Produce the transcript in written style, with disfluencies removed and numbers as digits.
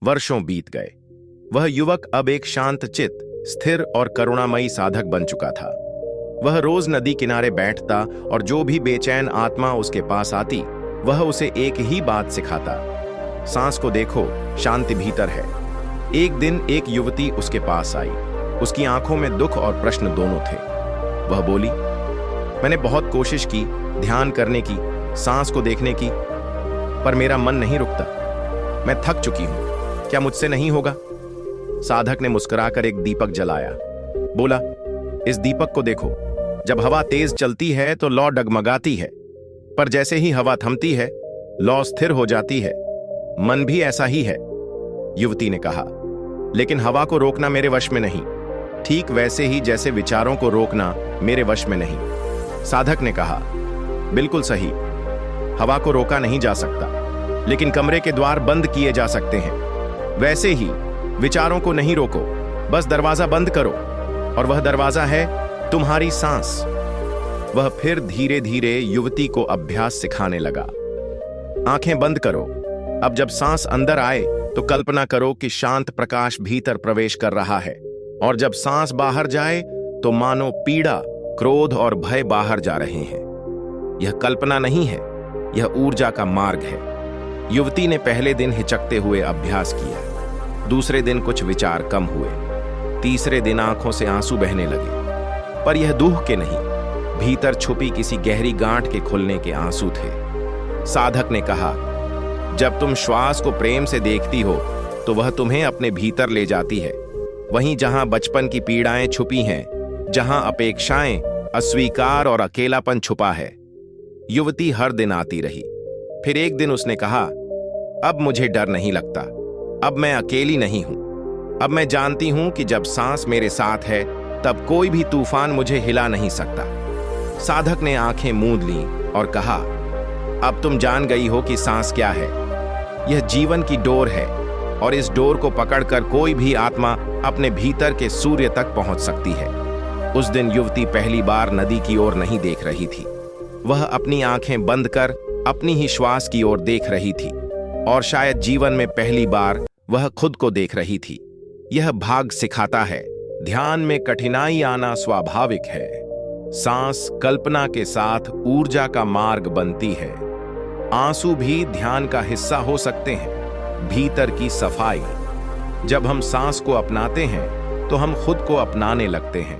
वर्षों बीत गए। वह युवक अब एक शांतचित्त, स्थिर और करुणामयी साधक बन चुका था। वह रोज नदी किनारे बैठता और जो भी बेचैन आत्मा उसके पास आती, वह उसे एक ही बात सिखाता, सांस को देखो, शांति भीतर है। एक दिन एक युवती उसके पास आई। उसकी आंखों में दुख और प्रश्न दोनों थे। वह बोली, मैंने बहुत कोशिश की ध्यान करने की, सांस को देखने की, पर मेरा मन नहीं रुकता। मैं थक चुकी हूं, क्या मुझसे नहीं होगा? साधक ने मुस्कुराकर एक दीपक जलाया। बोला, इस दीपक को देखो, जब हवा तेज चलती है तो लौ डगमगाती है, पर जैसे ही हवा थमती है लौ स्थिर हो जाती है। मन भी ऐसा ही है। युवती ने कहा, लेकिन हवा को रोकना मेरे वश में नहीं, ठीक वैसे ही जैसे विचारों को रोकना मेरे वश में नहीं। साधक ने कहा, बिल्कुल सही, हवा को रोका नहीं जा सकता, लेकिन कमरे के द्वार बंद किए जा सकते हैं। वैसे ही विचारों को नहीं रोको, बस दरवाजा बंद करो, और वह दरवाजा है तुम्हारी सांस। वह फिर धीरे धीरे युवती को अभ्यास सिखाने लगा। आंखें बंद करो। अब जब सांस अंदर आए तो कल्पना करो कि शांत प्रकाश भीतर प्रवेश कर रहा है, और जब सांस बाहर जाए तो मानो पीड़ा, क्रोध और भय बाहर जा रहे हैं। यह कल्पना नहीं है, यह ऊर्जा का मार्ग है। युवती ने पहले दिन हिचकते हुए अभ्यास किया। दूसरे दिन कुछ विचार कम हुए। तीसरे दिन आंखों से आंसू बहने लगे, पर यह दुख के नहीं, भीतर छुपी किसी गहरी गांठ के खुलने के आंसू थे। साधक ने कहा, जब तुम श्वास को प्रेम से देखती हो तो वह तुम्हें अपने भीतर ले जाती है, वहीं जहां बचपन की पीड़ाएं छुपी हैं, जहां अपेक्षाएं, अस्वीकार और अकेलापन छुपा है। युवती हर दिन आती रही। फिर एक दिन उसने कहा, अब मुझे डर नहीं लगता, अब मैं अकेली नहीं हूं। अब मैं जानती हूं कि जब सांस मेरे साथ है तब कोई भी तूफान मुझे हिला नहीं सकता। साधक ने आंखें मूंद लीं और कहा, अब तुम जान गई हो कि सांस क्या है। यह जीवन की डोर है, और इस डोर को पकड़कर कोई भी आत्मा अपने भीतर के सूर्य तक पहुंच सकती है। उस दिन युवती पहली बार नदी की ओर नहीं देख रही थी। वह अपनी आंखें बंद कर अपनी ही श्वास की ओर देख रही थी, और शायद जीवन में पहली बार वह खुद को देख रही थी। यह भाग सिखाता है, ध्यान में कठिनाई आना स्वाभाविक है। सांस कल्पना के साथ ऊर्जा का मार्ग बनती है। आंसू भी ध्यान का हिस्सा हो सकते हैं। भीतर की सफाई। जब हम सांस को अपनाते हैं तो हम खुद को अपनाने लगते हैं।